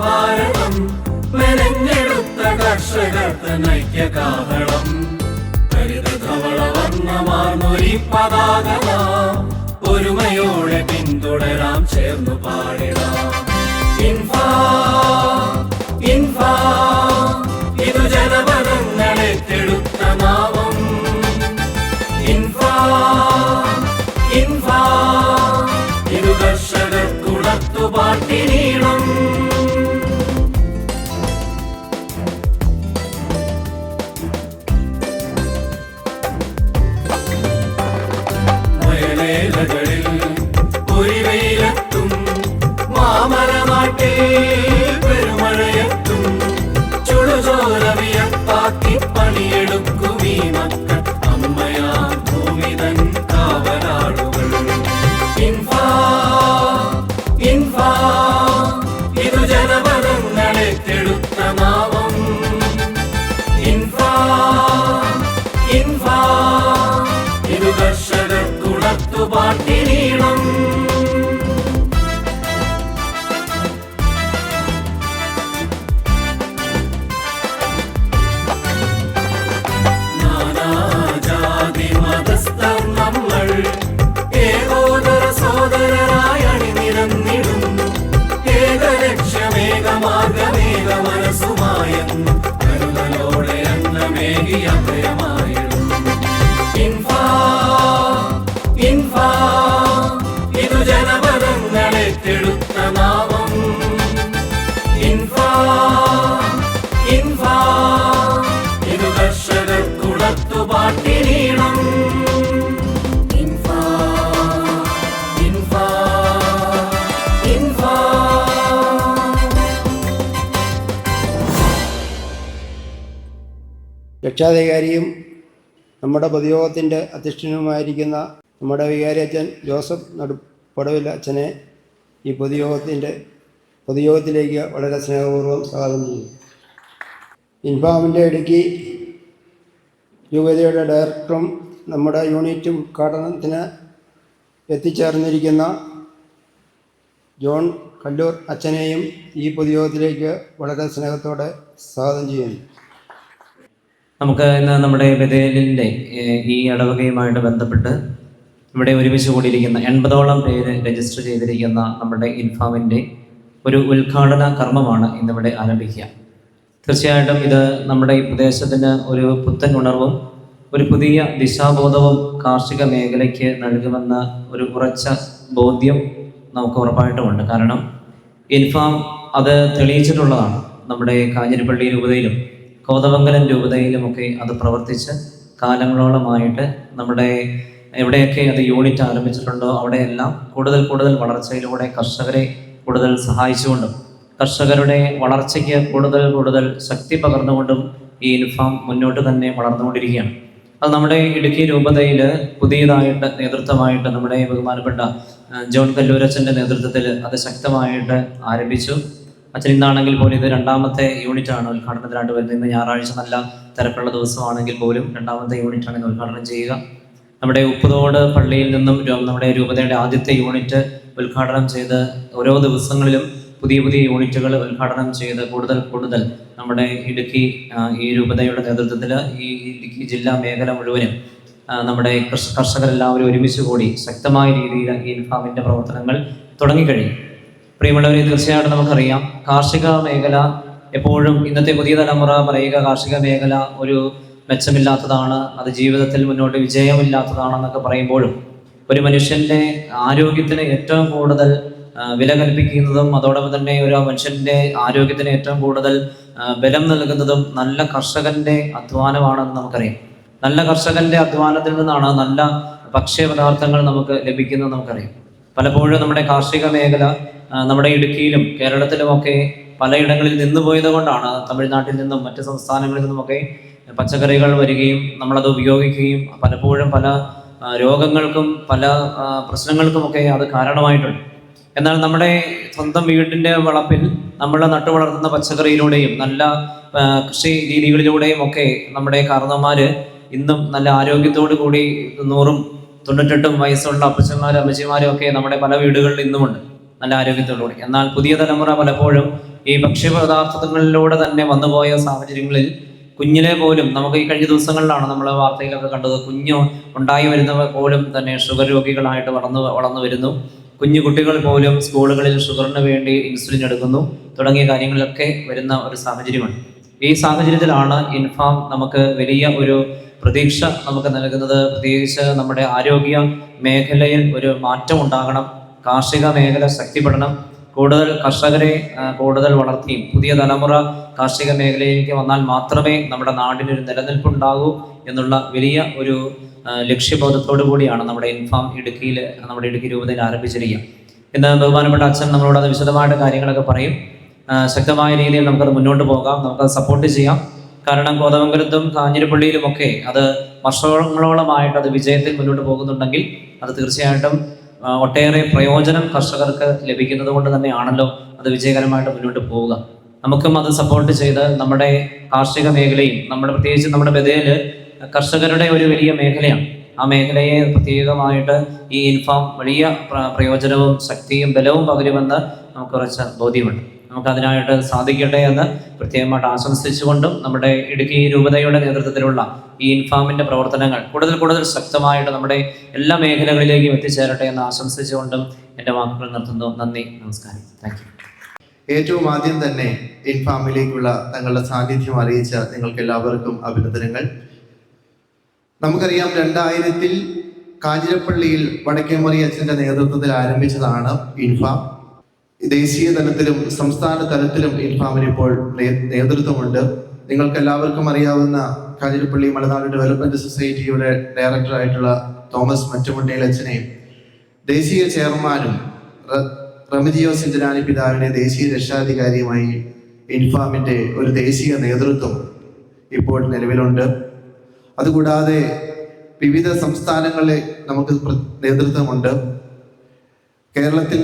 ഭാരതം മെനഞ്ഞെടുത്ത കർഷകർക്ക് നൈക്യകാഹളം ഹരിതധവള വർണ്ണമാർന്നൊരി പതാക ഒരുമയോടെ പിന്തുടരാം ചേർന്നു പാടിടാം. ഇതു ജനപദങ്ങളെ തെടുത്ത നാമം. ഇതു കർഷകർക്കുളത്തു പാട്ടിനീണം. വയലേലകളിൽ പൊരിവെയിലെത്തും മാമരനാട്ടിൽ പെരുമഴയെത്തും ചുടുചോരവിയപ്പാക്കി പണിയെടുക്കും ഈ മക്കൾ അമ്മയാ ഭൂമി തൻ കാവലാളുകൾ. ഇതു ജനപദങ്ങളെ തെടുത്ത നാമം. ഇതു കർഷകർക്കുളത്തു പാട്ടിനീണം. നാനാജാതി മതസ്ഥർ നമ്മൾ ഏകോദര സോദരരായി അണിനിരന്നിടുന്നു. ഏകലക്ഷ്യമേകമാർഗമേക മനസ്സുമായെന്നു കരുതലോടെ അന്നമേകി അഭയമായിടുന്നു. ഇതു ജനപദങ്ങളെ തെടുത്ത നാമം. ഇതു കർഷകർക്കുളത്തു പാട്ടിനീണം. രക്ഷാധികാരിയും നമ്മുടെ പൊതുയോഗത്തിൻ്റെ അധ്യക്ഷനുമായിരിക്കുന്ന നമ്മുടെ വികാരിയച്ഛൻ ജോസഫ് നടുപ്പടവിൽ അച്ഛനെ ഈ പൊതുയോഗത്തിലേക്ക് വളരെ സ്നേഹപൂർവ്വം സ്വാഗതം ചെയ്യുന്നു. ഇൻഫാമിൻ്റെ ഇടുക്കി രൂപതയുടെ ഡയറക്ടറും നമ്മുടെ യൂണിറ്റ് ഉദ്ഘാടനത്തിന് എത്തിച്ചേർന്നിരിക്കുന്ന ജോൺ കല്ലൂർ അച്ഛനെയും ഈ പൊതുയോഗത്തിലേക്ക് വളരെ സ്നേഹത്തോടെ സ്വാഗതം ചെയ്യുന്നു. നമുക്ക് ഇന്ന് നമ്മുടെ ബഥേലിൻ്റെ ഈ ഇടവകയുമായിട്ട് ബന്ധപ്പെട്ട് ഇവിടെ ഒരുമിച്ച് കൂടിയിരിക്കുന്ന 80ഓളം പേര് രജിസ്റ്റർ ചെയ്തിരിക്കുന്ന നമ്മുടെ ഇൻഫാമിൻ്റെ ഒരു ഉദ്ഘാടന കർമ്മമാണ് ഇന്നിവിടെ ആരംഭിക്കുക. തീർച്ചയായിട്ടും ഇത് നമ്മുടെ ഈ പ്രദേശത്തിന് ഒരു പുത്തൻ ഉണർവും ഒരു പുതിയ ദിശാബോധവും കാർഷിക മേഖലയ്ക്ക് നൽകുമെന്ന ഒരു ഉറച്ച ബോധ്യം നമുക്ക് ഉറപ്പായിട്ടുമുണ്ട്. കാരണം ഇൻഫാം അത് തെളിയിച്ചിട്ടുള്ളതാണ്. നമ്മുടെ കാഞ്ഞിരപ്പള്ളി രൂപതയിലും കോതമംഗലം രൂപതയിലുമൊക്കെ അത് പ്രവർത്തിച്ച് കാലങ്ങളോളമായിട്ട് നമ്മുടെ എവിടെയൊക്കെ അത് യൂണിറ്റ് ആരംഭിച്ചിട്ടുണ്ടോ അവിടെയെല്ലാം കൂടുതൽ വളർച്ചയിലൂടെ കർഷകരെ കൂടുതൽ സഹായിച്ചുകൊണ്ടും കർഷകരുടെ വളർച്ചയ്ക്ക് കൂടുതൽ ശക്തി പകർന്നുകൊണ്ടും ഈ ഇൻഫാം മുന്നോട്ട് തന്നെ വളർന്നുകൊണ്ടിരിക്കുകയാണ്. അത് നമ്മുടെ ഇടുക്കി രൂപതയിൽ പുതിയതായിട്ട് നേതൃത്വമായിട്ട് നമ്മുടെ ബഹുമാനപ്പെട്ട ജോൺ കല്ലൂരച്ഛൻ്റെ നേതൃത്വത്തിൽ അത് ശക്തമായിട്ട് ആരംഭിച്ചു. അച്ഛൻ ഇന്നാണെങ്കിൽ പോലും ഇത് 2ാമത്തെ യൂണിറ്റാണ് ഉദ്ഘാടനത്തിനായിട്ട് വരുന്നത്. ഇന്ന് ഞായറാഴ്ച നല്ല തിരക്കുള്ള ദിവസമാണെങ്കിൽ പോലും 2ാമത്തെ യൂണിറ്റാണ് ഇന്ന് ഉദ്ഘാടനം ചെയ്യുക. നമ്മുടെ ഉപ്പുതോട് പള്ളിയിൽ നിന്നും നമ്മുടെ രൂപതയുടെ ആദ്യത്തെ യൂണിറ്റ് ഉദ്ഘാടനം ചെയ്ത് ഓരോ ദിവസങ്ങളിലും പുതിയ യൂണിറ്റുകൾ ഉദ്ഘാടനം ചെയ്ത് കൂടുതൽ നമ്മുടെ ഇടുക്കി ഈ രൂപതയുടെ നേതൃത്വത്തിൽ ഈ ഇടുക്കി ജില്ലാ മേഖല മുഴുവനും നമ്മുടെ കർഷകരെല്ലാവരും ഒരുമിച്ച് കൂടി ശക്തമായ രീതിയിൽ ഈ ഇൻഫാമിൻ്റെ പ്രവർത്തനങ്ങൾ തുടങ്ങിക്കഴിയും. പ്രിയമുള്ളവരെ, തീർച്ചയായിട്ടും നമുക്കറിയാം കാർഷിക മേഖല എപ്പോഴും ഇന്നത്തെ പുതിയ തലമുറ പറയുക കാർഷിക മേഖല ഒരു മെച്ചമില്ലാത്തതാണ്, അത് ജീവിതത്തിൽ മുന്നോട്ട് വിജയമില്ലാത്തതാണെന്നൊക്കെ പറയുമ്പോഴും ഒരു മനുഷ്യൻ്റെ ആരോഗ്യത്തിന് ഏറ്റവും കൂടുതൽ വില കൽപ്പിക്കുന്നതും അതോടൊപ്പം തന്നെ ഒരു മനുഷ്യൻ്റെ ആരോഗ്യത്തിന് ഏറ്റവും കൂടുതൽ ബലം നൽകുന്നതും നല്ല കർഷകൻ്റെ അധ്വാനമാണെന്ന് നമുക്കറിയാം. നല്ല കർഷകൻ്റെ അധ്വാനത്തിൽ നിന്നാണ് നല്ല ഭക്ഷ്യപദാർത്ഥങ്ങൾ നമുക്ക് ലഭിക്കുന്നത് നമുക്കറിയാം. പലപ്പോഴും നമ്മുടെ കാർഷിക മേഖല നമ്മുടെ ഇടുക്കിയിലും കേരളത്തിലുമൊക്കെ പലയിടങ്ങളിൽ നിന്നുപോയത് കൊണ്ടാണ് തമിഴ്നാട്ടിൽ നിന്നും മറ്റ് സംസ്ഥാനങ്ങളിൽ നിന്നുമൊക്കെ പച്ചക്കറികൾ വരികയും നമ്മളത് ഉപയോഗിക്കുകയും പലപ്പോഴും പല രോഗങ്ങൾക്കും പല പ്രശ്നങ്ങൾക്കുമൊക്കെ അത് കാരണമായിട്ടുണ്ട്. എന്നാൽ നമ്മുടെ സ്വന്തം വീടിൻ്റെ വളപ്പിൽ നമ്മൾ നട്ടു വളർത്തുന്ന പച്ചക്കറിയിലൂടെയും നല്ല കൃഷി രീതികളിലൂടെയും ഒക്കെ നമ്മുടെ കാരണവന്മാർ ഇന്നും നല്ല ആരോഗ്യത്തോടു കൂടി 100-98 വയസ്സുള്ള അപ്പച്ചന്മാരും അമ്മച്ചിമാരും ഒക്കെ നമ്മുടെ പല വീടുകളിൽ ഇന്നുമുണ്ട്. നല്ല ആരോഗ്യത്തോടുകൂടി. എന്നാൽ പുതിയ തലമുറ പലപ്പോഴും ഈ ഭക്ഷ്യപദാർത്ഥങ്ങളിലൂടെ തന്നെ വന്നുപോയ സാഹചര്യങ്ങളിൽ കുഞ്ഞിലെ പോലും നമുക്ക് ഈ കഴിഞ്ഞ ദിവസങ്ങളിലാണ് നമ്മൾ വാർത്തയിലൊക്കെ കണ്ടത്, കുഞ്ഞ് ഉണ്ടായി വരുന്നവർ പോലും തന്നെ ഷുഗർ രോഗികളായിട്ട് വളർന്നു വരുന്നു. കുഞ്ഞു കുട്ടികൾ പോലും സ്കൂളുകളിൽ ഷുഗറിന് വേണ്ടി ഇൻസുലിൻ എടുക്കുന്നു തുടങ്ങിയ കാര്യങ്ങളിലൊക്കെ വരുന്ന ഒരു സാഹചര്യമാണ്. ഈ സാഹചര്യത്തിലാണ് ഇൻഫാം നമുക്ക് വലിയ ഒരു പ്രതീക്ഷ നമുക്ക് നൽകുന്നത്. പ്രത്യേകിച്ച് നമ്മുടെ ആരോഗ്യ മേഖലയിൽ ഒരു മാറ്റം ഉണ്ടാകണം, കാർഷിക മേഖല ശക്തിപ്പെടണം, കൂടുതൽ കർഷകരെ കൂടുതൽ വളർത്തിയും പുതിയ തലമുറ കാർഷിക മേഖലയിലേക്ക് വന്നാൽ മാത്രമേ നമ്മുടെ നാടിനൊരു നിലനിൽപ്പുണ്ടാകൂ എന്നുള്ള വലിയ ഒരു ലക്ഷ്യബോധത്തോടു കൂടിയാണ് നമ്മുടെ ഇൻഫാം നമ്മുടെ ഇടുക്കി രൂപതയിൽ ആരംഭിച്ചിരിക്കുക. ഇന്ന് ബഹുമാനപ്പെട്ട അച്ഛൻ നമ്മളോട് അത് വിശദമായിട്ട് കാര്യങ്ങളൊക്കെ പറയും. ശക്തമായ രീതിയിൽ നമുക്കത് മുന്നോട്ട് പോകാം, നമുക്കത് സപ്പോർട്ട് ചെയ്യാം. കാരണം കോതമംഗലത്തും കാഞ്ഞിരപ്പള്ളിയിലുമൊക്കെ അത് വർഷങ്ങളോളമായിട്ട് അത് വിജയത്തിൽ മുന്നോട്ട് പോകുന്നുണ്ടെങ്കിൽ അത് തീർച്ചയായിട്ടും ഒട്ടേറെ പ്രയോജനം കർഷകർക്ക് ലഭിക്കുന്നത് കൊണ്ട് തന്നെയാണല്ലോ അത് വിജയകരമായിട്ട് മുന്നോട്ട് പോവുക. നമുക്കും അത് സപ്പോർട്ട് ചെയ്ത് നമ്മുടെ കാർഷിക മേഖലയും പ്രത്യേകിച്ച് നമ്മുടെ ബദേൽ കർഷകരുടെ ഒരു വലിയ മേഖലയാണ്. ആ മേഖലയെ പ്രത്യേകമായിട്ട് ഈ ഇൻഫാം വലിയ പ്രയോജനവും ശക്തിയും ബലവും പകരുമെന്ന് നമുക്ക് ഉറച്ച ബോധ്യമുണ്ട്. നമുക്കതിനായിട്ട് സാധിക്കട്ടെ എന്ന് പ്രത്യേകമായിട്ട് ആശംസിച്ചുകൊണ്ടും നമ്മുടെ ഇടുക്കി രൂപതയുടെ നേതൃത്വത്തിലുള്ള ഈ ഇൻഫാമിൻ്റെ പ്രവർത്തനങ്ങൾ കൂടുതൽ ശക്തമായിട്ട് നമ്മുടെ എല്ലാ മേഖലകളിലേക്കും എത്തിച്ചേരട്ടെ എന്ന് ആശംസിച്ചുകൊണ്ടും എൻ്റെ വാക്കുകൾ നിർത്തുന്നു. നന്ദി, നമസ്കാരം. Thank you. ഏറ്റവും ആദ്യം തന്നെ ഇൻഫാമിലേക്കുള്ള തങ്ങളുടെ സാന്നിധ്യം അറിയിച്ച നിങ്ങൾക്ക് എല്ലാവർക്കും അഭിനന്ദനങ്ങൾ. നമുക്കറിയാം, 2000-ൽ കാഞ്ഞിരപ്പള്ളിയിൽ വടക്കേമറി അച്ഛൻ്റെ നേതൃത്വത്തിൽ ആരംഭിച്ചതാണ് ഇൻഫാം. ദേശീയ തലത്തിലും സംസ്ഥാന തലത്തിലും ഇൻഫാമിന് ഇപ്പോൾ നേതൃത്വമുണ്ട്. നിങ്ങൾക്ക് എല്ലാവർക്കും അറിയാവുന്ന കാഞ്ഞിരപ്പള്ളി മലനാട് ഡെവലപ്മെന്റ് സൊസൈറ്റിയുടെ ഡയറക്ടറായിട്ടുള്ള തോമസ് മറ്റുമുണ്ടയിൽ അച്ഛനെയും ദേശീയ ചെയർമാനും റമിജിയോ സിഞ്ചനാനി പിതാവിനെ ദേശീയ രക്ഷാധികാരിയുമായി ഇൻഫാമിൻ്റെ ഒരു ദേശീയ നേതൃത്വം ഇപ്പോൾ നിലവിലുണ്ട്. അതുകൂടാതെ വിവിധ സംസ്ഥാനങ്ങളിൽ നമുക്ക് നേതൃത്വമുണ്ട്. കേരളത്തിൽ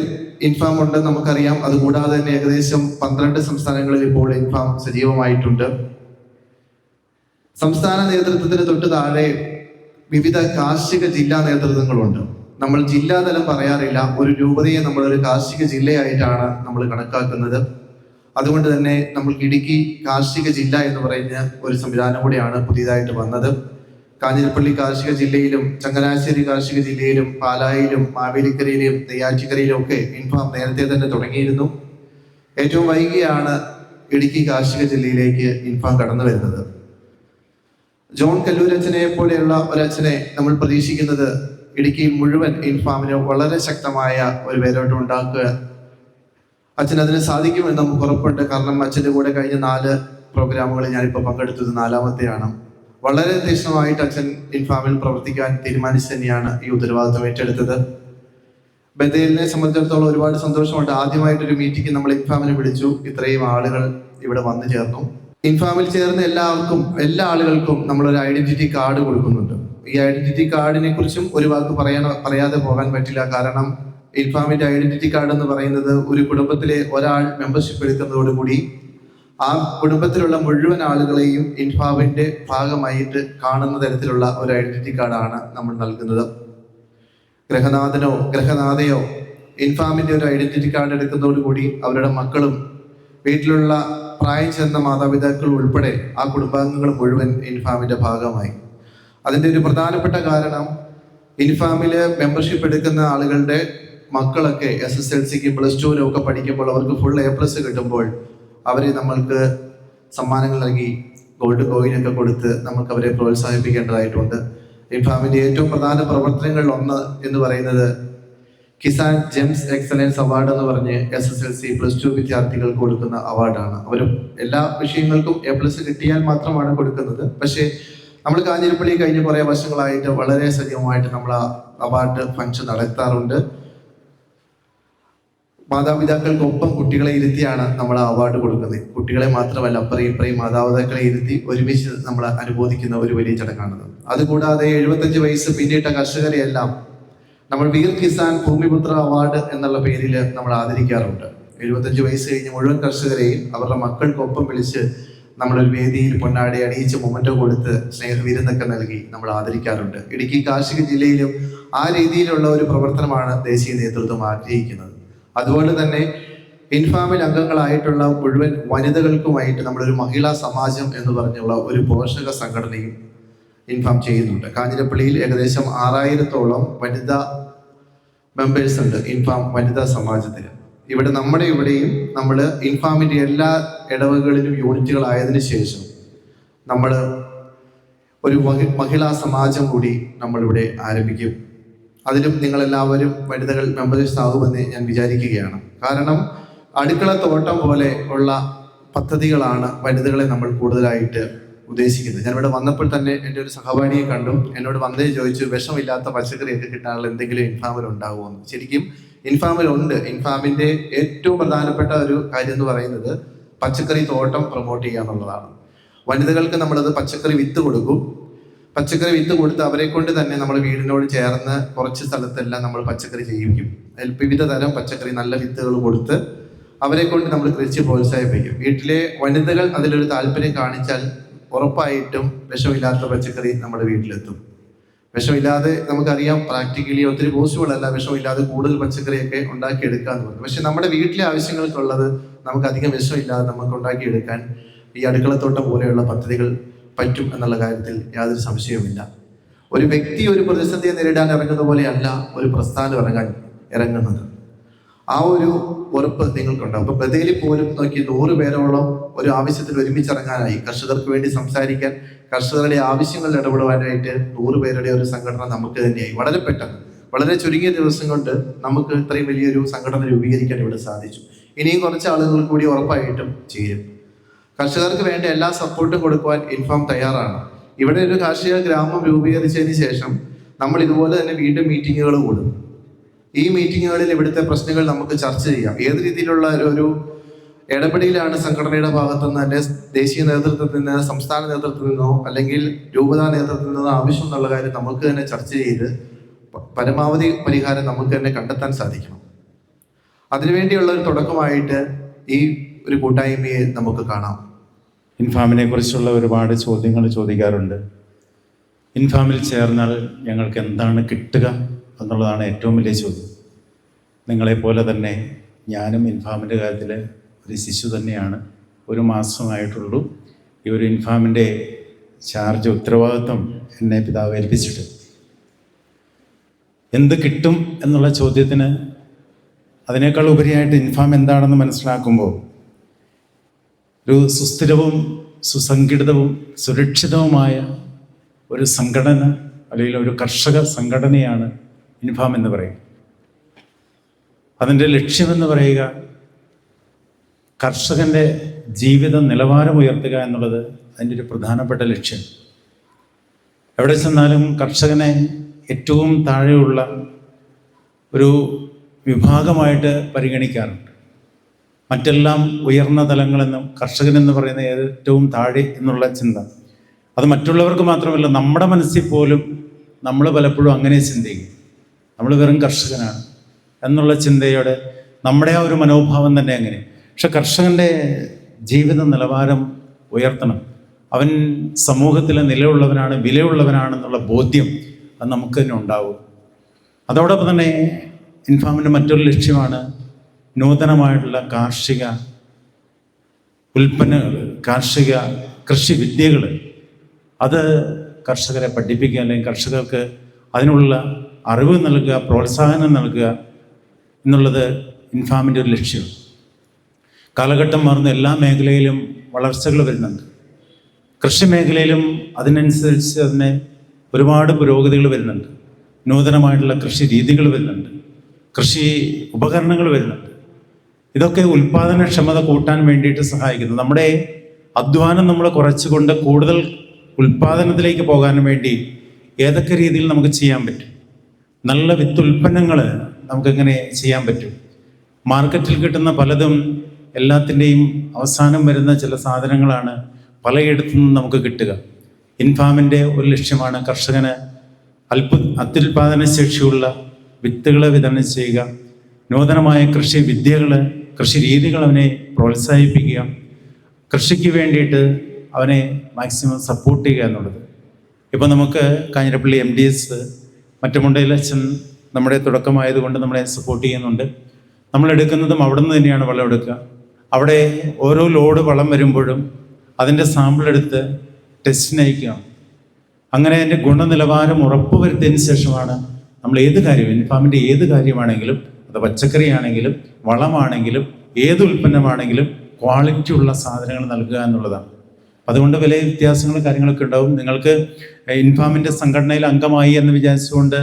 ഇൻഫാം ഉണ്ട്, നമുക്കറിയാം. അതുകൂടാതെ തന്നെ ഏകദേശം 12 സംസ്ഥാനങ്ങളിൽ ഇപ്പോൾ ഇൻഫാം സജീവമായിട്ടുണ്ട്. സംസ്ഥാന നേതൃത്വത്തിന് തൊട്ട് താഴെ വിവിധ കാർഷിക ജില്ലാ നേതൃത്വങ്ങളുണ്ട്. നമ്മൾ ജില്ലാതലം പറയാറില്ല, ഒരു രൂപതയെ നമ്മളൊരു കാർഷിക ജില്ലയായിട്ടാണ് നമ്മൾ കണക്കാക്കുന്നത്. അതുകൊണ്ട് തന്നെ നമ്മൾക്ക് ഇടുക്കി കാർഷിക ജില്ല എന്ന് പറയുന്ന ഒരു സംവിധാനം കൂടിയാണ് പുതിയതായിട്ട് വന്നത്. കാഞ്ഞിരപ്പള്ളി കാർഷിക ജില്ലയിലും ചങ്ങനാശ്ശേരി കാർഷിക ജില്ലയിലും പാലായിലും മാവേലിക്കരയിലും നെയ്യാറ്റിക്കരയിലും ഒക്കെ ഇൻഫാം നേരത്തെ തന്നെ തുടങ്ങിയിരുന്നു. ഏറ്റവും വൈകിയാണ് ഇടുക്കി കാർഷിക ജില്ലയിലേക്ക് ഇൻഫാം കടന്നു വരുന്നത്. ജോൺ കല്ലൂരച്ഛനെ പോലെയുള്ള ഒരച്ഛനെ നമ്മൾ പ്രതീക്ഷിക്കുന്നത് ഇടുക്കിയിൽ മുഴുവൻ ഇൻഫാമിന് വളരെ ശക്തമായ ഒരു വേരോട്ടം ഉണ്ടാക്കുക. അച്ഛൻ അതിന് സാധിക്കുമെന്ന് നമുക്ക് ഉറപ്പുണ്ട്. കാരണം അച്ഛൻ്റെ കൂടെ കഴിഞ്ഞ 4 പ്രോഗ്രാമുകളിൽ ഞാനിപ്പോൾ പങ്കെടുത്തത് 4ാമത്തെയാണ്. വളരെ തീക്ഷ്ണമായിട്ട് അച്ഛൻ ഇൻഫാമിൽ പ്രവർത്തിക്കാൻ തീരുമാനിച്ച് തന്നെയാണ് ഈ ഉത്തരവാദിത്വം ഏറ്റെടുത്തത്. ബദേലിനെ സംബന്ധിച്ചിടത്തോളം ഒരുപാട് സന്തോഷമുണ്ട്. ആദ്യമായിട്ടൊരു മീറ്റിംഗ് നമ്മൾ ഇൻഫാമിനെ വിളിച്ചു. ഇത്രയും ആളുകൾ ഇവിടെ വന്നു ചേർന്നു. ഇൻഫാമിൽ ചേർന്ന എല്ലാ ആളുകൾക്കും നമ്മളൊരു ഐഡന്റിറ്റി കാർഡ് കൊടുക്കുന്നുണ്ട്. ഈ ഐഡന്റിറ്റി കാർഡിനെ കുറിച്ചും ഒരു വാക്ക് പറയാതെ പോകാൻ പറ്റില്ല. കാരണം ഇൻഫാമിന്റെ ഐഡന്റിറ്റി കാർഡ് എന്ന് പറയുന്നത് ഒരു കുടുംബത്തിലെ ഒരാൾ മെമ്പർഷിപ്പ് എടുക്കുന്നതോടുകൂടി ആ കുടുംബത്തിലുള്ള മുഴുവൻ ആളുകളെയും ഇൻഫാമിന്റെ ഭാഗമായിട്ട് കാണുന്ന തരത്തിലുള്ള ഒരു ഐഡന്റിറ്റി കാർഡാണ് നമ്മൾ നൽകുന്നത്. ഗ്രഹനാഥയോ ഇൻഫാമിന്റെ ഒരു ഐഡന്റിറ്റി കാർഡ് എടുക്കുന്നതോടുകൂടി അവരുടെ മക്കളും വീട്ടിലുള്ള പ്രായം ചെന്ന മാതാപിതാക്കൾ ഉൾപ്പെടെ ആ കുടുംബാംഗങ്ങൾ മുഴുവൻ ഇൻഫാമിന്റെ ഭാഗമായി. അതിൻ്റെ ഒരു പ്രധാനപ്പെട്ട കാരണം ഇൻഫാമില് മെമ്പർഷിപ്പ് എടുക്കുന്ന ആളുകളുടെ മക്കളൊക്കെ SSLCക്കും +2നും ഒക്കെ പഠിക്കുമ്പോൾ അവർക്ക് ഫുൾ A+ കിട്ടുമ്പോൾ അവരെ നമ്മൾക്ക് സമ്മാനങ്ങൾ നൽകി ഗോൾഡ് കോയിനൊക്കെ കൊടുത്ത് നമുക്ക് അവരെ പ്രോത്സാഹിപ്പിക്കേണ്ടതായിട്ടുണ്ട്. ഇൻഫാമിൻ്റെ ഏറ്റവും പ്രധാന പ്രവർത്തനങ്ങളിൽ ഒന്ന് എന്ന് പറയുന്നത് കിസാൻ ജെംസ് എക്സലൻസ് അവാർഡ് എന്ന് പറഞ്ഞ് SSLC +2 വിദ്യാർത്ഥികൾക്ക് കൊടുക്കുന്ന അവാർഡാണ്. അവരും എല്ലാ വിഷയങ്ങൾക്കും A+ കിട്ടിയാൽ മാത്രമാണ് കൊടുക്കുന്നത്. പക്ഷേ നമ്മൾ കാഞ്ഞിരപ്പള്ളി കഴിഞ്ഞ കുറേ വർഷങ്ങളായിട്ട് വളരെ സജീവമായിട്ട് നമ്മൾ ആ അവാർഡ് ഫംഗ്ഷൻ നടത്താറുണ്ട്. മാതാപിതാക്കൾക്കൊപ്പം കുട്ടികളെ ഇരുത്തിയാണ് നമ്മൾ ആ അവാർഡ് കൊടുക്കുന്നത്. കുട്ടികളെ മാത്രമല്ല, അപ്പുറയും ഇപ്പുറയും മാതാപിതാക്കളെ ഇരുത്തി ഒരുമിച്ച് നമ്മൾ അനുബോധിക്കുന്ന ഒരു വലിയ ചടങ്ങാണത്. അതുകൂടാതെ 75 വയസ്സ് പിന്നിട്ട കർഷകരെയെല്ലാം നമ്മൾ വീർ കിസാൻ ഭൂമിപുത്ര അവാർഡ് എന്നുള്ള പേരിൽ നമ്മൾ ആദരിക്കാറുണ്ട്. 75 വയസ്സ് കഴിഞ്ഞ് മുഴുവൻ കർഷകരെയും അവരുടെ മക്കൾക്കൊപ്പം വിളിച്ച് നമ്മളൊരു വേദിയിൽ പൊന്നാടി അണിയിച്ച് മൊമെന്റോ കൊടുത്ത് സ്നേഹവിരുന്നൊക്കെ നൽകി നമ്മൾ ആദരിക്കാറുണ്ട്. ഇടുക്കി കാർഷിക ജില്ലയിലും ആ രീതിയിലുള്ള ഒരു പ്രവർത്തനമാണ് ദേശീയ നേതൃത്വം ആഗ്രഹിക്കുന്നത്. അതുപോലെ തന്നെ ഇൻഫാമിൽ അംഗങ്ങളായിട്ടുള്ള മുഴുവൻ വനിതകൾക്കുമായിട്ട് നമ്മളൊരു മഹിളാ സമാജം എന്ന് പറഞ്ഞുള്ള ഒരു പോഷക സംഘടനയും ഇൻഫാം ചെയ്യുന്നുണ്ട്. കാഞ്ഞിരപ്പള്ളിയിൽ ഏകദേശം 6000-ഓളം വനിതാ മെമ്പേഴ്സ് ഉണ്ട് ഇൻഫാം വനിതാ സമാജത്തിൽ. നമ്മുടെ ഇവിടെയും നമ്മൾ ഇൻഫാമിൻ്റെ എല്ലാ ഇടവകളിലും യൂണിറ്റുകളായതിനു ശേഷം നമ്മൾ ഒരു മഹിളാ സമാജം കൂടി നമ്മളിവിടെ ആരംഭിക്കും. അതിലും നിങ്ങളെല്ലാവരും വനിതകൾ മെമ്പേഴ്സ് ആകുമെന്ന് ഞാൻ വിചാരിക്കുകയാണ്. കാരണം അടുക്കളത്തോട്ടം പോലെ ഉള്ള പദ്ധതികളാണ് വനിതകളെ നമ്മൾ കൂടുതലായിട്ട് ഉദ്ദേശിക്കുന്നത്. ഞാനിവിടെ വന്നപ്പോൾ തന്നെ എൻ്റെ ഒരു സഹപാഠിയെ കണ്ടു. എന്നോട് വന്നേ ചോദിച്ചു, വിഷമില്ലാത്ത പച്ചക്കറിയൊക്കെ കിട്ടാനുള്ള എന്തെങ്കിലും ഇൻഫാമിൽ ഉണ്ടാകുമെന്ന്. ശരിക്കും ഇൻഫാമിലുണ്ട്. ഇൻഫാമിൻ്റെ ഏറ്റവും പ്രധാനപ്പെട്ട ഒരു കാര്യം എന്ന് പറയുന്നത് പച്ചക്കറി തോട്ടം പ്രൊമോട്ട് ചെയ്യുക എന്നുള്ളതാണ്. വനിതകൾക്ക് നമ്മളത് പച്ചക്കറി വിത്ത് കൊടുക്കും. പച്ചക്കറി വിത്ത് കൊടുത്ത് അവരെ കൊണ്ട് തന്നെ നമ്മൾ വീടിനോട് ചേർന്ന് കുറച്ച് സ്ഥലത്തെല്ലാം നമ്മൾ പച്ചക്കറി ചെയ്യിക്കും. അതിൽ വിവിധ തരം പച്ചക്കറി നല്ല വിത്തുകൾ കൊടുത്ത് അവരെ കൊണ്ട് നമ്മൾ കൃഷി പ്രോത്സാഹിപ്പിക്കും. വീട്ടിലെ വനിതകൾ അതിലൊരു താല്പര്യം കാണിച്ചാൽ ഉറപ്പായിട്ടും വിഷമില്ലാത്ത പച്ചക്കറി നമ്മുടെ വീട്ടിലെത്തും. വിഷമില്ലാതെ നമുക്കറിയാം, പ്രാക്ടിക്കലി ഒത്തിരി പോസിബിളല്ല വിഷമില്ലാതെ കൂടുതൽ പച്ചക്കറിയൊക്കെ ഉണ്ടാക്കിയെടുക്കാന്ന് പറഞ്ഞു. പക്ഷെ നമ്മുടെ വീട്ടിലെ ആവശ്യങ്ങൾക്കുള്ളത് നമുക്ക് അധികം വിഷമില്ലാതെ നമുക്ക് ഉണ്ടാക്കിയെടുക്കാൻ ഈ അടുക്കളത്തോട്ടം പോലെയുള്ള പദ്ധതികൾ പറ്റും എന്നുള്ള കാര്യത്തിൽ യാതൊരു സംശയവുമില്ല. ഒരു വ്യക്തി ഒരു പ്രതിസന്ധിയെ നേരിടാൻ ഇറങ്ങുന്ന പോലെയല്ല ഒരു പ്രസ്ഥാനം ഇറങ്ങുന്നത്. ആ ഒരു ഉറപ്പ് നിങ്ങൾക്കുണ്ടാവും. ഇപ്പൊ ബദേലി പോലും നോക്കി 100 പേരോളം ഒരു ആവശ്യത്തിൽ ഒരുമിച്ചിറങ്ങാനായി. കർഷകർക്ക് വേണ്ടി സംസാരിക്കാൻ, കർഷകരുടെ ആവശ്യങ്ങളിൽ ഇടപെടുവാനായിട്ട് 100 പേരുടെ ഒരു സംഘടന നമുക്ക് തന്നെയായി. വളരെ പെട്ടെന്ന്, വളരെ ചുരുങ്ങിയ ദിവസം കൊണ്ട് നമുക്ക് ഇത്രയും വലിയൊരു സംഘടന രൂപീകരിക്കാൻ ഇവിടെ സാധിച്ചു. ഇനിയും കുറച്ച് ആളുകൾ കൂടി ഉറപ്പായിട്ടും ചെയ്യും. കർഷകർക്ക് വേണ്ട എല്ലാ സപ്പോർട്ടും കൊടുക്കുവാൻ ഇൻഫാം തയ്യാറാണ്. ഇവിടെ ഒരു കാർഷിക ഗ്രാമം രൂപീകരിച്ചതിന് ശേഷം നമ്മൾ ഇതുപോലെ തന്നെ വീണ്ടും മീറ്റിങ്ങുകൾ കൂടും. ഈ മീറ്റിങ്ങുകളിൽ ഇവിടുത്തെ പ്രശ്നങ്ങൾ നമുക്ക് ചർച്ച ചെയ്യാം. ഏത് രീതിയിലുള്ള ഒരു ഇടപെടലാണ് സംഘടനയുടെ ഭാഗത്തുനിന്ന്, അല്ലെ ദേശീയ നേതൃത്വത്തിൽ നിന്ന്, സംസ്ഥാന നേതൃത്വത്തിൽ നിന്നോ അല്ലെങ്കിൽ രൂപതാ നേതൃത്വത്തിൽ നിന്നോ ആവശ്യം എന്നുള്ള കാര്യം നമുക്ക് തന്നെ ചർച്ച ചെയ്ത് പരമാവധി പരിഹാരം നമുക്ക് തന്നെ കണ്ടെത്താൻ സാധിക്കണം. അതിനുവേണ്ടിയുള്ള ഒരു തുടക്കമായിട്ട് ഈ ഒരു കൂട്ടായ്മയെ നമുക്ക് കാണാം. ഇൻഫാമിനെ കുറിച്ചുള്ള ഒരുപാട് ചോദ്യങ്ങൾ ചോദിക്കാറുണ്ട്. ഇൻഫാമിൽ ചേർന്നാൽ ഞങ്ങൾക്ക് എന്താണ് കിട്ടുക എന്നുള്ളതാണ് ഏറ്റവും വലിയ ചോദ്യം. നിങ്ങളെപ്പോലെ തന്നെ ഞാനും ഇൻഫാമിൻ്റെ കാര്യത്തിൽ ഒരു ശിശു തന്നെയാണ്. 1 മാസമായിട്ടുള്ളൂ. ഈ ഒരു ഇൻഫാമിൻ്റെ ചാർജ്, ഉത്തരവാദിത്വം എന്നെ പിതാവ് ഏൽപ്പിച്ചിട്ട് എന്ത് കിട്ടും എന്നുള്ള ചോദ്യത്തിന് അതിനേക്കാൾ ഉപരിയായിട്ട് ഇൻഫാം എന്താണെന്ന് മനസ്സിലാക്കുമ്പോൾ ഒരു സുസ്ഥിരവും സുസംഘടിതവും സുരക്ഷിതവുമായ ഒരു സംഘടന, അല്ലെങ്കിൽ ഒരു കർഷക സംഘടനയാണ് ഇൻഫാം എന്ന് പറയും. അതിൻ്റെ ലക്ഷ്യമെന്ന് പറയുക കർഷകൻ്റെ ജീവിത നിലവാരം ഉയർത്തുക എന്നുള്ളത് അതിൻ്റെ ഒരു പ്രധാനപ്പെട്ട ലക്ഷ്യം. എവിടെ ചെന്നാലും കർഷകനെ ഏറ്റവും താഴെയുള്ള ഒരു വിഭാഗമായിട്ട് പരിഗണിക്കാറുണ്ട്. മറ്റെല്ലാം ഉയർന്ന തലങ്ങളെന്നും കർഷകനെന്ന് പറയുന്ന ഏറ്റവും താഴെ എന്നുള്ള ചിന്ത, അത് മറ്റുള്ളവർക്ക് മാത്രമല്ല നമ്മുടെ മനസ്സിൽ പോലും നമ്മൾ പലപ്പോഴും അങ്ങനെ ചിന്തിക്കും. നമ്മൾ വെറും കർഷകനാണ് എന്നുള്ള ചിന്തയോടെ നമ്മുടെ ആ ഒരു മനോഭാവം തന്നെ അങ്ങനെ. പക്ഷെ കർഷകൻ്റെ ജീവിത നിലവാരം ഉയർത്തണം. അവൻ സമൂഹത്തിൽ നിലയുള്ളവനാണ്, വിലയുള്ളവനാണെന്നുള്ള ബോധ്യം അത് നമുക്ക് തന്നെ ഉണ്ടാവും. അതോടൊപ്പം തന്നെ ഇൻഫാമിൻ്റെ മറ്റൊരു ലക്ഷ്യമാണ് നൂതനമായിട്ടുള്ള കാർഷിക ഉൽപ്പന്നങ്ങൾ, കാർഷിക കൃഷി വിദ്യകൾ അത് കർഷകരെ പഠിപ്പിക്കുക, അല്ലെങ്കിൽ കർഷകർക്ക് അതിനുള്ള അറിവ് നൽകുക, പ്രോത്സാഹനം നൽകുക എന്നുള്ളത് ഇൻഫാമിൻ്റെ ഒരു ലക്ഷ്യം. കാലഘട്ടം മാറുന്ന എല്ലാ മേഖലയിലും വളർച്ചകൾ വരുന്നുണ്ട്. കൃഷി മേഖലയിലും അതിനനുസരിച്ച് അതിന് ഒരുപാട് പുരോഗതികൾ വരുന്നുണ്ട്. നൂതനമായിട്ടുള്ള കൃഷി രീതികൾ വരുന്നുണ്ട്, കൃഷി ഉപകരണങ്ങൾ വരുന്നുണ്ട്. ഇതൊക്കെ ഉൽപാദനക്ഷമത കൂട്ടാൻ വേണ്ടിയിട്ട് സഹായിക്കുന്നു. നമ്മുടെ അധ്വാനം നമ്മൾ കുറച്ചുകൊണ്ട് കൂടുതൽ ഉൽപാദനത്തിലേക്ക് പോകാൻ വേണ്ടി ഏതൊക്കെ രീതിയിൽ നമുക്ക് ചെയ്യാൻ പറ്റും? നല്ല വിത്തുൽപ്പന്നങ്ങൾ നമുക്കെങ്ങനെ ചെയ്യാൻ പറ്റും? മാർക്കറ്റിൽ കിട്ടുന്ന പലതും എല്ലാത്തിൻ്റെയും അവസാനം വരുന്ന ചില സാധനങ്ങളാണ് പലയിടത്തു നിന്നും നമുക്ക് കിട്ടുക. ഇൻഫാമിൻ്റെ ഒരു ലക്ഷ്യമാണ് കർഷകന് അത്യുൽപാദന ശേഷിയുള്ള വിത്തുകൾ വിതരണം ചെയ്യുക, നൂതനമായ കൃഷി വിദ്യകൾ, കൃഷി രീതികൾ അവനെ പ്രോത്സാഹിപ്പിക്കുക, കൃഷിക്ക് വേണ്ടിയിട്ട് അവനെ മാക്സിമം സപ്പോർട്ട് ചെയ്യുക എന്നുള്ളത്. ഇപ്പോൾ നമുക്ക് കാഞ്ഞിരപ്പള്ളി MDS മറ്റുമുണ്ടയിൽ അച്ഛൻ നമ്മുടെ തുടക്കമായതുകൊണ്ട് നമ്മളെ സപ്പോർട്ട് ചെയ്യുന്നുണ്ട്. നമ്മൾ എടുക്കുന്നതും അവിടെ നിന്ന് തന്നെയാണ് വളം എടുക്കുക. അവിടെ ഓരോ ലോഡ് വളം വരുമ്പോഴും അതിൻ്റെ സാമ്പിൾ എടുത്ത് ടെസ്റ്റിന് അയക്കുകയാണ്. അങ്ങനെ അതിൻ്റെ ഗുണനിലവാരം ഉറപ്പുവരുത്തിയതിന് ശേഷമാണ് നമ്മൾ ഏത് കാര്യവും, ഇൻഫാമിൻ്റെ ഏത് കാര്യമാണെങ്കിലും, അത് പച്ചക്കറി ആണെങ്കിലും വളമാണെങ്കിലും ഏത് ഉൽപ്പന്നമാണെങ്കിലും ക്വാളിറ്റി ഉള്ള സാധനങ്ങൾ നൽകുക എന്നുള്ളതാണ്. അതുകൊണ്ട് വില വ്യത്യാസങ്ങളും കാര്യങ്ങളൊക്കെ ഉണ്ടാവും. നിങ്ങൾക്ക് ഇൻഫാമിൻ്റെ സംഘടനയിൽ അംഗമായി എന്ന് വിചാരിച്ചുകൊണ്ട്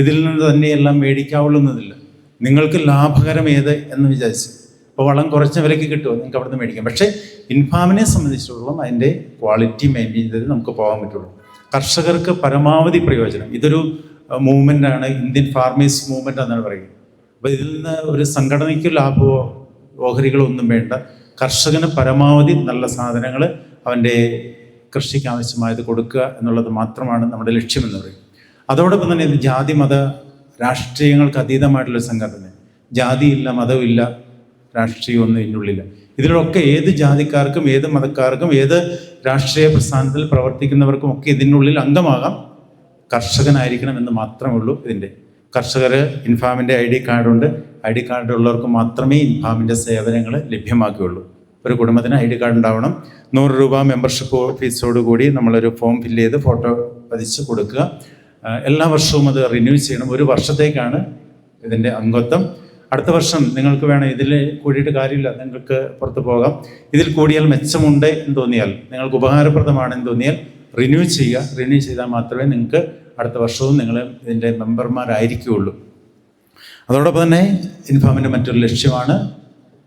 ഇതിൽ നിന്ന് തന്നെയെല്ലാം മേടിക്കാവുള്ളതില്ല. നിങ്ങൾക്ക് ലാഭകരം ഏത് എന്ന് വിചാരിച്ചു. ഇപ്പോൾ വളം കുറച്ച് വിലയ്ക്ക് കിട്ടുമോ, നിങ്ങൾക്ക് അവിടെ നിന്ന് മേടിക്കാം. പക്ഷേ ഇൻഫാമിനെ സംബന്ധിച്ചിടത്തോളം അതിൻ്റെ ക്വാളിറ്റി മെയിൻറ്റെയിൻ ചെയ്ത് നമുക്ക് പോകാൻ പറ്റുള്ളൂ. കർഷകർക്ക് പരമാവധി പ്രയോജനം. ഇതൊരു മൂവ്മെൻ്റാണ്, ഇന്ത്യൻ ഫാർമേഴ്സ് മൂവ്മെൻ്റ് എന്നാണ് പറയുന്നത്. അപ്പോൾ ഇതിൽ നിന്ന് ഒരു സംഘടനയ്ക്ക് ലാഭമോ ഓഹരികളോ ഒന്നും വേണ്ട. കർഷകന് പരമാവധി നല്ല സാധനങ്ങൾ അവൻ്റെ കൃഷിക്ക് ആവശ്യമായത് കൊടുക്കുക എന്നുള്ളത് മാത്രമാണ് നമ്മുടെ ലക്ഷ്യമെന്ന് പറയും. അതോടൊപ്പം തന്നെ ഇത് ജാതി മത രാഷ്ട്രീയങ്ങൾക്ക് അതീതമായിട്ടുള്ള സംഘടന. ജാതിയില്ല, മതമില്ല, രാഷ്ട്രീയമൊന്നും ഇതിനുള്ളില്ല. ഇതിലൊക്കെ ഏത് ജാതിക്കാർക്കും ഏത് മതക്കാർക്കും ഏത് രാഷ്ട്രീയ പ്രസ്ഥാനത്തിൽ പ്രവർത്തിക്കുന്നവർക്കും ഒക്കെ ഇതിനുള്ളിൽ അംഗമാകാം. കർഷകനായിരിക്കണം എന്ന് മാത്രമേ ഉള്ളൂ ഇതിൻ്റെ. കർഷകർ ഇൻഫാമിൻ്റെ ID കാർഡുണ്ട്. ID കാർഡ് ഉള്ളവർക്ക് മാത്രമേ ഇൻഫാമിൻ്റെ സേവനങ്ങൾ ലഭ്യമാക്കുകയുള്ളൂ. ഒരു കുടുംബത്തിന് ID കാർഡ് ഉണ്ടാവണം. 100 രൂപ മെമ്പർഷിപ്പ് ഫീസോടുകൂടി നമ്മളൊരു ഫോം ഫില്ല് ചെയ്ത് ഫോട്ടോ പതിച്ച് കൊടുക്കുക. എല്ലാ വർഷവും അത് റിന്യൂ ചെയ്യണം. 1 വർഷത്തേക്കാണ് ഇതിൻ്റെ അംഗത്വം. അടുത്ത വർഷം നിങ്ങൾക്ക് വേണം, ഇതിൽ കൂടിയിട്ട് കാര്യമില്ല, നിങ്ങൾക്ക് പുറത്ത് പോകാം. ഇതിൽ കൂടിയാൽ മെച്ചമുണ്ട് എന്ന് തോന്നിയാൽ, നിങ്ങൾക്ക് ഉപകാരപ്രദമാണെന്ന് തോന്നിയാൽ റിന്യൂ ചെയ്യുക. റിന്യൂ ചെയ്താൽ മാത്രമേ നിങ്ങൾക്ക് അടുത്ത വർഷവും നിങ്ങൾ ഇതിൻ്റെ മെമ്പർമാരായിരിക്കുകയുള്ളൂ. അതോടൊപ്പം തന്നെ ഇൻഫാമിൻ്റെ മറ്റൊരു ലക്ഷ്യമാണ്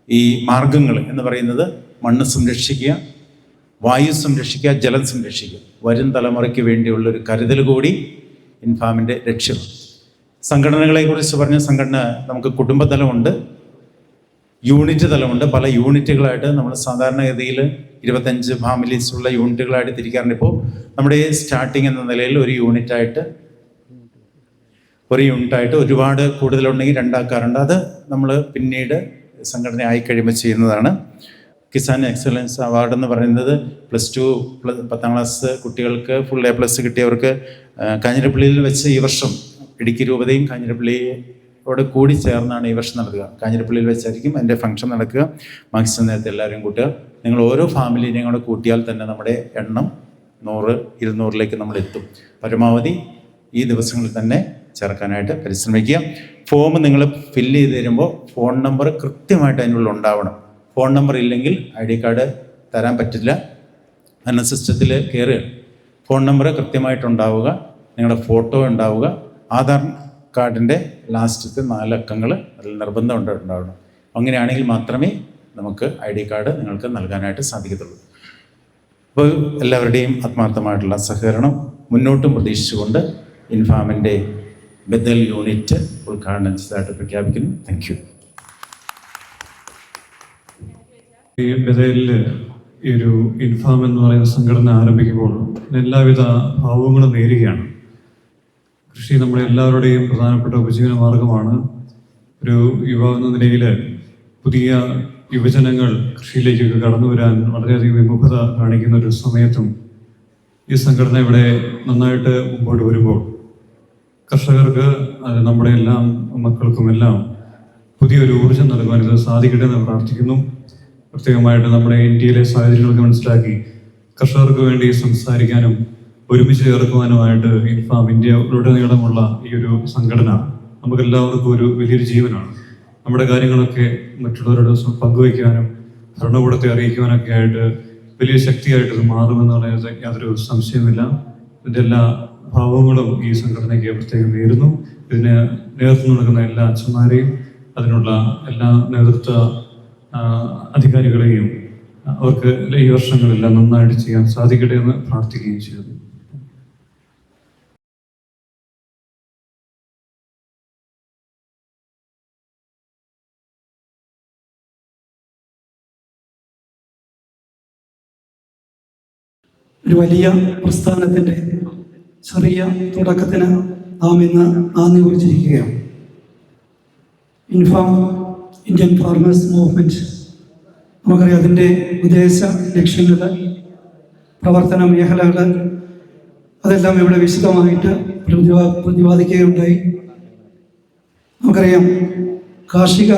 ഈ മാർഗങ്ങൾ എന്ന് പറയുന്നത്. മണ്ണ് സംരക്ഷിക്കുക, വായു സംരക്ഷിക്കുക, ജലം സംരക്ഷിക്കുക. വരും തലമുറയ്ക്ക് വേണ്ടിയുള്ളൊരു കരുതൽ കൂടി ഇൻഫാമിൻ്റെ ലക്ഷ്യമാണ്. സംഘടനകളെക്കുറിച്ച് പറഞ്ഞ സംഘടന നമുക്ക് കുടുംബതലമുണ്ട്, യൂണിറ്റ് തലമുണ്ട്. പല യൂണിറ്റുകളായിട്ട് നമ്മൾ സാധാരണഗതിയിൽ 25 ഫാമിലീസുള്ള യൂണിറ്റുകളായിട്ട് തിരിക്കാറുണ്ട്. ഇപ്പോൾ നമ്മുടെ സ്റ്റാർട്ടിങ് എന്ന നിലയിൽ ഒരു യൂണിറ്റായിട്ട് ഒരുപാട് കൂടുതലുണ്ടെങ്കിൽ 2 ആക്കാറുണ്ട്. അത് നമ്മൾ പിന്നീട് സംഘടന ആയിക്കഴിയുമ്പോൾ ചെയ്യുന്നതാണ്. കിസാൻ എക്സലൻസ് അവാർഡ് എന്ന് പറയുന്നത് +2 10ാം ക്ലാസ് കുട്ടികൾക്ക് ഫുൾ A+ കിട്ടിയവർക്ക് കാഞ്ഞിരപ്പള്ളിയിൽ വെച്ച് ഈ വർഷം ഇടുക്കി രൂപതയും കാഞ്ഞിരപ്പള്ളിയോട് കൂടി ചേർന്നാണ് ഈ വർഷം നടക്കുക. കാഞ്ഞിരപ്പള്ളിയിൽ വെച്ചായിരിക്കും എൻ്റെ ഫംഗ്ഷൻ നടക്കുക. മാക്സിമം നേരത്തെ എല്ലാവരും കൂട്ടുക. നിങ്ങൾ ഓരോ ഫാമിലിനെയും കൂടെ കൂട്ടിയാൽ തന്നെ നമ്മുടെ എണ്ണം 100-200ലേക്ക് നമ്മൾ എത്തും. പരമാവധി ഈ ദിവസങ്ങളിൽ തന്നെ ചേർക്കാനായിട്ട് പരിശ്രമിക്കുക. ഫോം നിങ്ങൾ ഫില്ല് ചെയ്ത് തരുമ്പോൾ ഫോൺ നമ്പർ കൃത്യമായിട്ട് അതിനുള്ളിൽ ഉണ്ടാവണം. ഫോൺ നമ്പർ ഇല്ലെങ്കിൽ ID കാർഡ് തരാൻ പറ്റില്ല. എന്ന സിസ്റ്റത്തിൽ കയറുക. ഫോൺ നമ്പർ കൃത്യമായിട്ടുണ്ടാവുക, നിങ്ങളുടെ ഫോട്ടോ ഉണ്ടാവുക, ആധാർ കാർഡിൻ്റെ ലാസ്റ്റത്തെ 4 അക്കങ്ങൾ അതിൽ നിർബന്ധം ഉണ്ടാവണം. അങ്ങനെയാണെങ്കിൽ മാത്രമേ നമുക്ക് ID കാർഡ് നിങ്ങൾക്ക് നൽകാനായിട്ട് സാധിക്കത്തുള്ളൂ. അപ്പോൾ എല്ലാവരുടെയും ആത്മാർത്ഥമായിട്ടുള്ള സഹകരണം മുന്നോട്ടും പ്രതീക്ഷിച്ചുകൊണ്ട് ഇൻഫാമിൻ്റെ ബദൽ യൂണിറ്റ് ഉദ്ഘാടനം ചെയ്തതായിട്ട് പ്രഖ്യാപിക്കുന്നു. Thank you. ഈ ബദലിൽ ഈ ഒരു ഇൻഫാം എന്ന് പറയുന്ന സംഘടന ആരംഭിക്കുമ്പോൾ എല്ലാവിധ ഭാവങ്ങളും നേരുകയാണ്. കൃഷി നമ്മുടെ എല്ലാവരുടെയും പ്രധാനപ്പെട്ട ഉപജീവന മാർഗമാണ്. ഒരു യുവാവ് എന്ന നിലയിൽ പുതിയ യുവജനങ്ങൾ കൃഷിയിലേക്കൊക്കെ കടന്നു വരാൻ വളരെയധികം വിമുഖത കാണിക്കുന്ന ഒരു സമയത്തും ഈ സംഘടന ഇവിടെ നന്നായിട്ട് മുമ്പോട്ട് വരുമ്പോൾ കർഷകർക്ക് നമ്മുടെ എല്ലാം മക്കൾക്കുമെല്ലാം പുതിയൊരു ഊർജ്ജം നൽകുവാൻ ഇത് സാധിക്കട്ടെ എന്ന് പ്രാർത്ഥിക്കുന്നു. പ്രത്യേകമായിട്ട് നമ്മുടെ ഇന്ത്യയിലെ സാഹചര്യങ്ങളൊക്കെ മനസ്സിലാക്കി കർഷകർക്ക് വേണ്ടി സംസാരിക്കാനും ഒരുമിച്ച് ചേർക്കുവാനുമായിട്ട് ഇൻഫാം ഇന്ത്യയിലുടനീളമുള്ള ഈ ഒരു സംഘടന നമുക്കെല്ലാവർക്കും ഒരു വലിയൊരു ജീവനാണ്. നമ്മുടെ കാര്യങ്ങളൊക്കെ മറ്റുള്ളവരോട് പങ്കുവയ്ക്കാനും ഭരണകൂടത്തെ അറിയിക്കുവാനൊക്കെ ആയിട്ട് വലിയ ശക്തിയായിട്ട് ഇത് മാറുമെന്നുള്ള യാതൊരു സംശയമില്ല. ഇതിൻ്റെ എല്ലാ ഭാവങ്ങളും ഈ സംഘടനയ്ക്ക് പ്രത്യേകം നേരുന്നു. ഇതിന് നേതൃത്വം നൽകുന്ന എല്ലാ അച്ഛന്മാരെയും അതിനുള്ള എല്ലാ നേതൃത്വ അധികാരികളെയും അവർക്ക് ഈ വർഷങ്ങളെല്ലാം നന്നായിട്ട് ചെയ്യാൻ സാധിക്കട്ടെ എന്ന് പ്രാർത്ഥിക്കുകയും ചെയ്യുന്നു. ഒരു വലിയ പ്രസ്ഥാനത്തിൻ്റെ ചെറിയ തുടക്കത്തിന് നാം ഇന്ന് നാന്ദി കുറിച്ചിരിക്കുകയാണ്. ഇൻഫാം ഇന്ത്യൻ ഫാർമേഴ്സ് മൂവ്മെൻറ്റ്, നമുക്കറിയാം അതിൻ്റെ ഉദ്ദേശ ലക്ഷ്യങ്ങൾ, പ്രവർത്തന മേഖലകൾ അതെല്ലാം ഇവിടെ വിശദമായിട്ട് പ്രതിപാദിക്കുകയുണ്ടായി. നമുക്കറിയാം കാർഷിക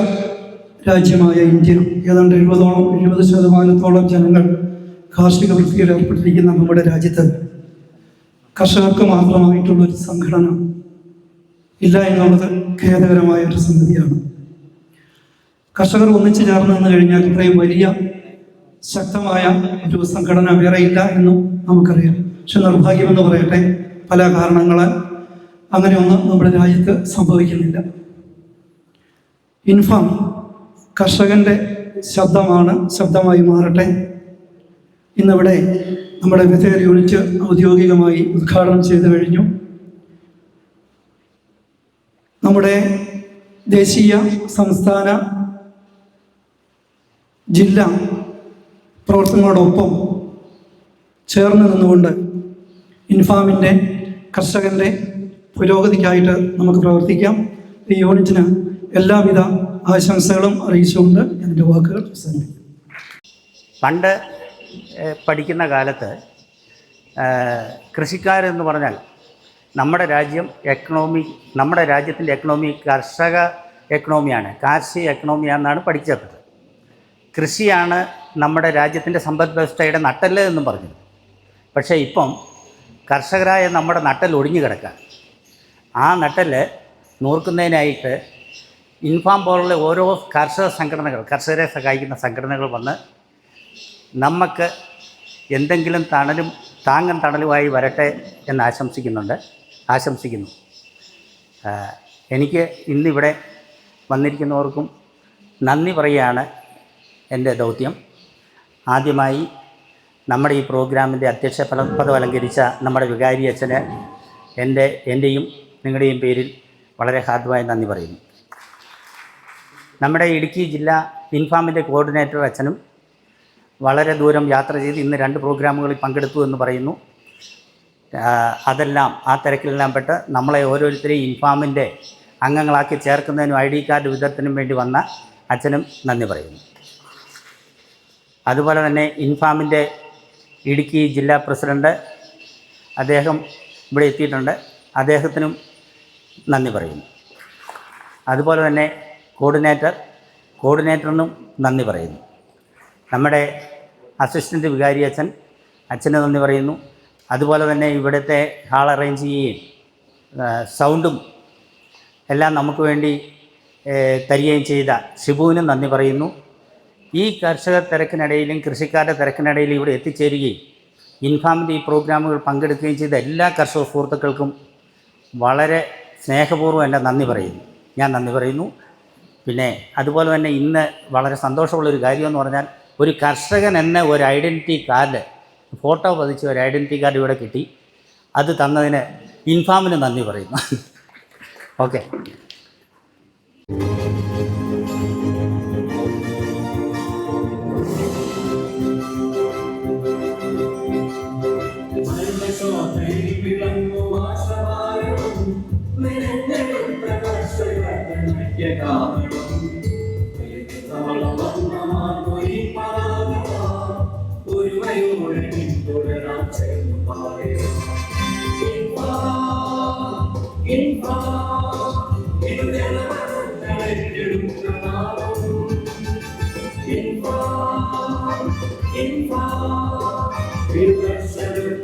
രാജ്യമായ ഇന്ത്യ ഏതാണ്ട് 70% ജനങ്ങൾ കാർഷിക വൃത്തിയിൽ ഏർപ്പെട്ടിരിക്കുന്ന നമ്മുടെ രാജ്യത്ത് കർഷകർക്ക് മാത്രമായിട്ടുള്ളൊരു സംഘടന ഇല്ല എന്നുള്ളത് ഖേദകരമായ ഒരു സംഗതിയാണ്. കർഷകർ ഒന്നിച്ചു ചേർന്ന് നിന്ന് കഴിഞ്ഞാൽ ഇത്രയും വലിയ ശക്തമായ ഒരു സംഘടന വേറെ ഇല്ല എന്നും നമുക്കറിയാം. പക്ഷെ നിർഭാഗ്യമെന്ന് പറയട്ടെ, പല കാരണങ്ങളാൽ അങ്ങനെയൊന്നും നമ്മുടെ രാജ്യത്ത് സംഭവിക്കുന്നില്ല. ഇൻഫാം കർഷകൻ്റെ ശബ്ദമായി മാറട്ടെ. ഇന്നിവിടെ നമ്മുടെ ബഥേൽ യൂണിറ്റ് ഔദ്യോഗികമായി ഉദ്ഘാടനം ചെയ്തു കഴിഞ്ഞു. നമ്മുടെ ദേശീയ, സംസ്ഥാന, ജില്ലാ പ്രവർത്തനങ്ങളോടൊപ്പം ചേർന്ന് നിന്നുകൊണ്ട് ഇൻഫാമിൻ്റെ കർഷകൻ്റെ പുരോഗതിക്കായിട്ട് നമുക്ക് പ്രവർത്തിക്കാം. ഈ യൂണിറ്റിന് എല്ലാവിധ ആശംസകളും അറിയിച്ചുകൊണ്ട് എൻ്റെ വാക്കുകൾ അവസാനിപ്പിക്കും. പണ്ട് പഠിക്കുന്ന കാലത്ത് കൃഷിക്കാരെന്ന് പറഞ്ഞാൽ നമ്മുടെ രാജ്യത്തിൻ്റെ എക്കണോമി കർഷക എക്കണോമിയാണ്, കാർഷിക എക്കണോമിയാണെന്നാണ് പഠിച്ചത്. കൃഷിയാണ് നമ്മുടെ രാജ്യത്തിൻ്റെ സമ്പദ് വ്യവസ്ഥയുടെ നട്ടെല്ല് എന്നും പറഞ്ഞത്. പക്ഷേ ഇപ്പം കർഷകരായ നമ്മുടെ നട്ടെല്ല് ഒടിഞ്ഞു കിടക്കുക. ആ നട്ടെല്ല് നൂർക്കുന്നതിനായിട്ട് ഇൻഫാം പോലുള്ള ഓരോ കർഷകരെ സഹായിക്കുന്ന സംഘടനകൾ വന്ന് നമുക്ക് എന്തെങ്കിലും താങ്ങും തണലുമായി വരട്ടെ എന്ന് ആശംസിക്കുന്നു. എനിക്ക് ഇന്നിവിടെ വന്നിരിക്കുന്നവർക്കും നന്ദി പറയുകയാണ് എൻ്റെ ദൗത്യം. ആദ്യമായി നമ്മുടെ ഈ പ്രോഗ്രാമിൻ്റെ അധ്യക്ഷ പദം അലങ്കരിച്ച നമ്മുടെ വികാരി അച്ഛന് എൻ്റെയും നിങ്ങളുടെയും പേരിൽ വളരെ ഹാർദമായി നന്ദി പറയുന്നു. നമ്മുടെ ഇടുക്കി ജില്ലാ ഇൻഫാമിൻ്റെ കോർഡിനേറ്റർ അച്ഛനും വളരെ ദൂരം യാത്ര ചെയ്ത് ഇന്ന് 2 പ്രോഗ്രാമുകളിൽ പങ്കെടുത്തു എന്ന് പറയുന്നു. ആ തിരക്കിലെല്ലാം പെട്ട് നമ്മളെ ഓരോരുത്തരെയും ഇൻഫാമിൻ്റെ അംഗങ്ങളാക്കി ചേർക്കുന്നതിനും ID കാർഡ് വിതരണത്തിനും വേണ്ടി വന്ന അച്ഛനും നന്ദി പറയുന്നു. അതുപോലെ തന്നെ ഇൻഫാമിൻ്റെ ഇടുക്കി ജില്ലാ പ്രസിഡൻറ്റ് അദ്ദേഹം ഇവിടെ എത്തിയിട്ടുണ്ട്, അദ്ദേഹത്തിനും നന്ദി പറയുന്നു. അതുപോലെ തന്നെ കോർഡിനേറ്ററിനും നന്ദി പറയുന്നു. നമ്മുടെ അസിസ്റ്റൻ്റ് വികാരി അച്ഛന് നന്ദി പറയുന്നു. അതുപോലെ തന്നെ ഇവിടുത്തെ ഹാൾ അറേഞ്ച് ചെയ്യുകയും സൗണ്ടും എല്ലാം നമുക്ക് വേണ്ടി തരികയും ചെയ്ത ഷിബുവിനും നന്ദി പറയുന്നു. ഈ കർഷക തിരക്കിനിടയിലും കൃഷിക്കാരുടെ തിരക്കിനിടയിലും ഇവിടെ എത്തിച്ചേരുകയും ഇൻഫാമിൻ്റെ ഈ പ്രോഗ്രാമുകൾ പങ്കെടുക്കുകയും ചെയ്ത എല്ലാ കർഷക സുഹൃത്തുക്കൾക്കും വളരെ സ്നേഹപൂർവ്വം ഞാൻ നന്ദി പറയുന്നു. പിന്നെ അതുപോലെ തന്നെ ഇന്ന് വളരെ സന്തോഷമുള്ളൊരു കാര്യമെന്ന് പറഞ്ഞാൽ ഒരു കർഷകൻ എന്ന ഒരു ഐഡൻറ്റിറ്റി കാർഡ്, ഫോട്ടോ പതിച്ച ഒരു ഐഡൻറ്റിറ്റി കാർഡ് ഇവിടെ കിട്ടി. അത് തന്നതിന് ഇൻഫാമിന് നന്ദി പറയുന്നു. ഓക്കെ. Info.